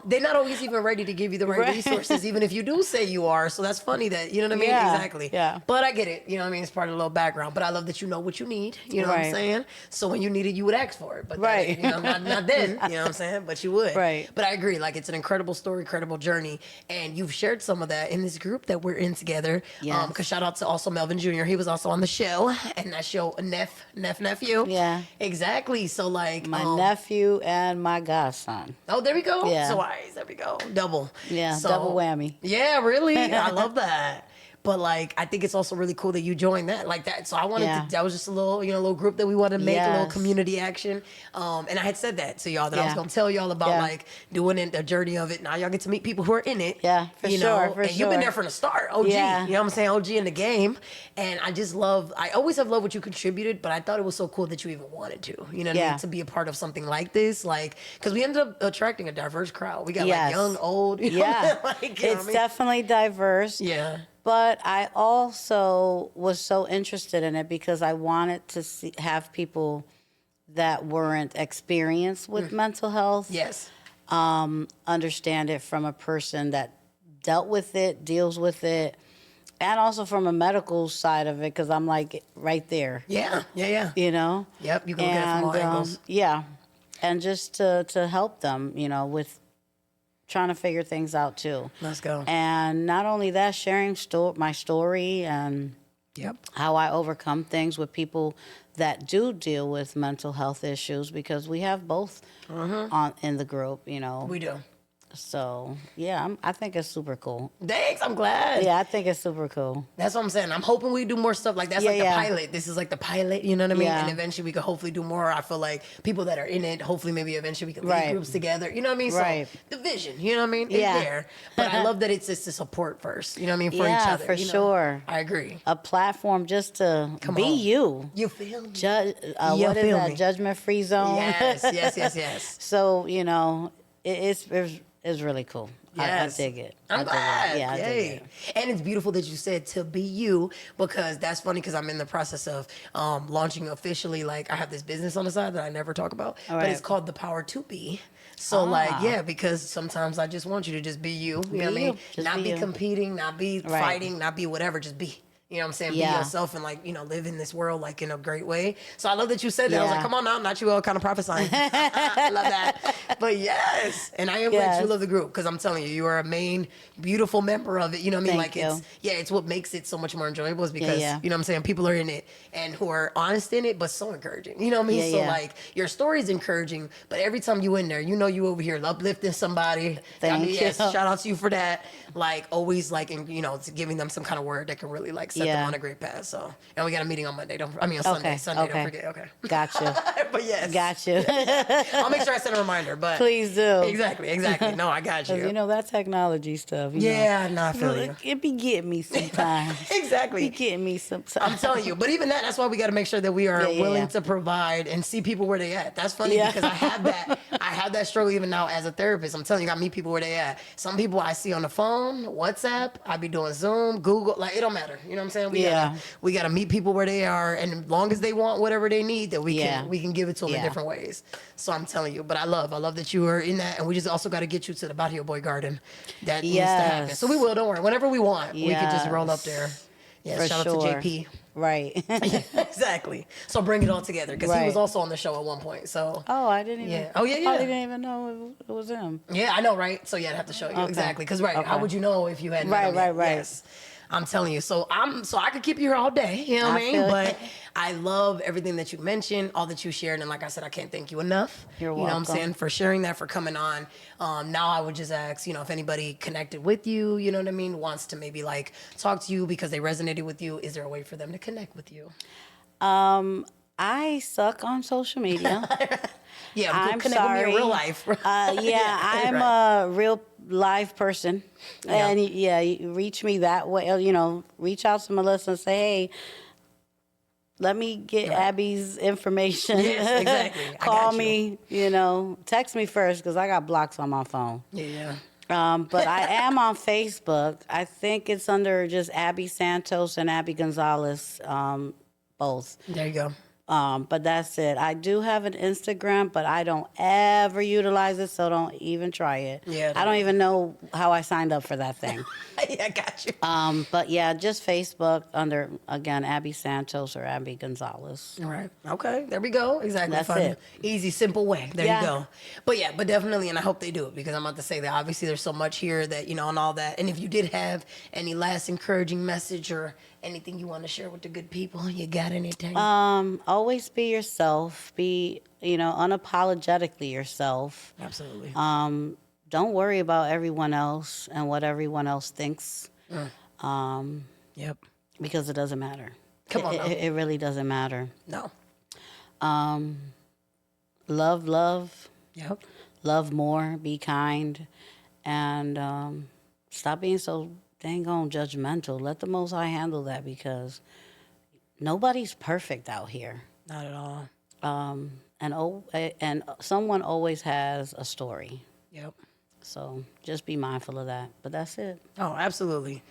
they're not always even ready to give you the right Right. resources, even if you do say you are. So that's funny that, you know what I mean? Yeah, Exactly. yeah. But I get it. You know what I mean? It's part of the little background. But I love that you know what you need. You know what I'm Right. saying? So when you need it, you would ask for it. But Right. not then. You know what I'm saying? But you would. Right. But I agree. Like, it's an incredible story, incredible journey. And you've shared some of that in this group that we're in together. Yes. Because shout out to also Melvin Jr. He was also on the show. And that show, Nephew. Yeah. Exactly. So like My nephew and my godson. Oh, there we go. Yeah. So there we go. Double. Yeah, So- double whammy. Yeah, really. I love that. But like, I think it's also really cool that you joined that like that. So I wanted Yeah. to. That was just a little, little group that we wanted to make, a little Yes. community action. And I had said that to y'all that I was Yeah. gonna tell y'all about Yeah. like doing it, the journey of it. Now y'all get to meet people who are in it. Yeah, for you sure, know, for and you've been sure. there from the start, OG. Yeah. You know what I'm saying, OG in the game. And I just love. I always have loved what you contributed, but I thought it was so cool that you even wanted to. You know what I Yeah. mean? To be a part of something like this, like because we ended up attracting a diverse crowd. We got like Yes. young, old. You know Yeah, like, you know what I it's mean? definitely diverse. Yeah. But I also was so interested in it because I wanted to have people that weren't experienced with mental health Yes. understand it from a person that dealt with it, deals with it, and also from a medical side of it because I'm like right there, Yeah. Yeah. Yeah. you know? Yep. You can look at it from all angles. Yeah, and just to help them, with trying to figure things out too. Let's go. And not only that, sharing my story and Yep. how I overcome things with people that do deal with mental health issues because we have both in the group, We do. So yeah, I think it's super cool. Thanks, I'm glad. Yeah, I think it's super cool. That's what I'm saying. I'm hoping we do more stuff like that's Yeah, like the yeah. pilot. This is like the pilot, you know what I mean? Yeah. And eventually we could hopefully do more. I feel like people that are in it, hopefully maybe eventually we can lead Right. groups together. You know what I mean? Right. So the vision, you know what I mean? Yeah. It's there. But I love that it's just a support first. You know what I mean? For each Yeah, other. for you know? sure. I agree. A platform just to Come be on. you. You feel me? Judge, You what is feel that? me? Judgment-free zone. Yes. So you know, it's really cool. Yes. I dig it. I'm I dig glad. it. Yeah, I dig Yay. it. And it's beautiful that you said to be you, because that's funny because I'm in the process of launching officially. Like I have this business on the side that I never talk about, All but right. it's called The Power to Be. So because sometimes I just want you to just be you. You know what I Be mean? you. Just Not be be you. competing, not be Right. fighting, not be whatever, just be. You know what I'm saying? Yeah. Be yourself and live in this world in a great way. So I love that you said that. I was like, Yeah. come on now, not you all kind of prophesying. I love that. But yes. And I am glad Yes. you love the group, because I'm telling you, you are a main beautiful member of it. You know what I mean? Thank you. It's what makes it so much more enjoyable is because, yeah. you know what I'm saying, people are in it and who are honest in it, but so encouraging. You know what I mean? Yeah, So yeah. your story is encouraging, but every time you in there, you know you over here uplifting somebody. Thank you. Yes, shout out to you for that. Always giving them some kind of word that can really set them Yeah. on a great path. So, and we got a meeting on Monday. On Sunday. Sunday, okay. don't forget. Okay. Gotcha. But yes. Gotcha. I'll make sure I send a reminder, but Please do. Exactly. No, I got you. Because you know that technology stuff. Yeah, no, I feel you. It be getting me sometimes. Exactly. It be getting me sometimes. I'm telling you, but even that's why we got to make sure that we are Yeah, willing yeah. to provide and see people where they at. That's funny Yeah. because I have that struggle even now as a therapist. I'm telling you, I meet people where they at. Some people I see on the phone, WhatsApp, I be doing Zoom, Google, it don't matter. You know what I'm saying? We gotta meet people where they are, and as long as they want whatever they need, that we can give it to them in Yeah. different ways. So I'm telling you, but I love that you are in that, and we just also got to get you to the Barrio Boy Garden. That needs to happen. Yes. So we will. Don't worry. Whenever we want, we can just roll up Yes. there. Yeah, For shout sure. out to JP. Right. Exactly. So bring it all together because he Right. was also on the show at one point. So Oh, I didn't even. Yeah. Oh, yeah, yeah. I didn't even know it was him. yeah, I know, right? So yeah, I'd have to show you Okay. exactly because how Okay. would you know if you hadn't? Right, met him yet? right. Yes. I'm telling you. So I could keep you here all day. You know what I I mean? feel But it. I love everything that you mentioned, all that you shared, and like I said, I can't thank you enough. You're You know what I'm welcome. saying, for sharing that, for coming on. Now I would just ask, if anybody connected with you, you know what I mean, wants to maybe talk to you because they resonated with you. Is there a way for them to connect with you? I suck on social media. Yeah, we I'm can connect with me sorry. in real life. I'm right. a real live person. Yeah. And you reach me that way. Reach out to Melissa and say, hey, let me get Abby's information. Yes, exactly. I Call got you. me, text me first because I got blocks on my phone. Yeah. But I am on Facebook. I think it's under just Abby Santos and Abby Gonzalez, both. There you go. But that's it. I do have an Instagram, but I don't ever utilize it, so don't even try it. Yeah, I don't even know how I signed up for that thing. Yeah, I got you. But yeah, just Facebook under, again, Abby Santos or Abby Gonzalez. All right. Okay. There we go. Exactly. That's Fun, it. easy, simple way. There Yeah. you go. But definitely, and I hope they do it because I'm about to say that obviously there's so much here that, and all that. And if you did have any last encouraging message or anything you want to share with the good people, you got anything? Always be yourself. Be, unapologetically yourself. Absolutely. Don't worry about everyone else and what everyone else thinks. Yep. Because it doesn't matter. Come on now. It really doesn't matter. No. Love, Yep. love more, be kind, and stop being so dang on judgmental. Let the Most High handle that because nobody's perfect out here. Not at all. And someone always has a story. Yep. So just be mindful of that. But that's it. Oh, absolutely.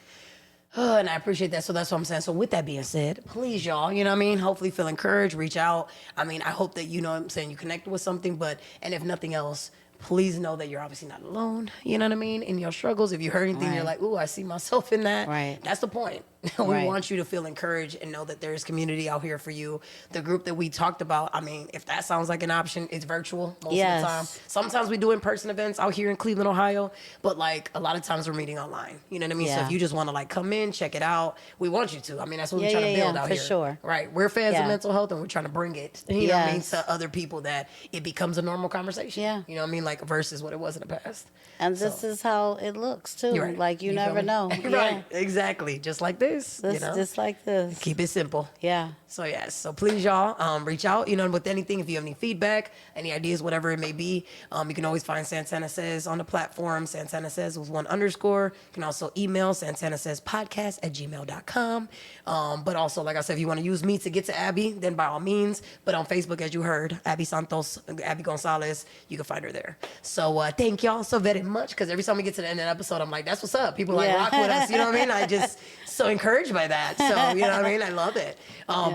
And I appreciate that. So that's what I'm saying. So with that being said, please, y'all, you know what I mean? Hopefully feel encouraged, reach out. I mean, I hope that, you know what I'm saying, you connected with something, and if nothing else, please know that you're obviously not alone, you know what I mean, in your struggles. If you heard anything, you're Right. like, ooh, I see myself in that. Right. That's the point. We Right. want you to feel encouraged and know that there is community out here for you. The group that we talked about, I mean, if that sounds like an option, it's virtual most of the time. Yes. Sometimes we do in-person events out here in Cleveland, Ohio, but like a lot of times we're meeting online. You know what I mean? So Yeah. if you just want to like come in, check it out, we want you to. I mean, that's what we're Yeah, trying to yeah, build yeah, out for here. sure. Right. We're fans of Yeah. mental health and we're trying to bring it, you know what I mean, Yes. to other people that it becomes a normal conversation. Yeah. You know what I mean? Like versus what it was in the past. And this is how it looks too. You're right. Like you feel never me? know. Right. Exactly. Just like this. This, you know? just like this. Keep it simple. Yeah. So yes, so please y'all reach out, you know, with anything. If you have any feedback, any ideas, whatever it may be, you can always find Santana Says on the platform. Santana Says with 1 underscore. You can also email santanasayspodcast@gmail.com. But also, like I said, if you want to use me to get to Abby, then by all means. But on Facebook, as you heard, Abby Santos, Abby Gonzalez, you can find her there. So thank y'all so very much, because every time we get to the end of the episode, I'm like, that's what's up. People like Yeah. rock with us, you know what I mean? I just so encouraged by that. So, you know what I mean? I love it.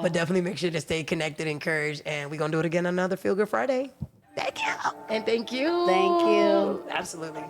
But definitely make sure to stay connected, encouraged, and we're going to do it again another Feel Good Friday. Thank you. And thank you. Thank you. Absolutely.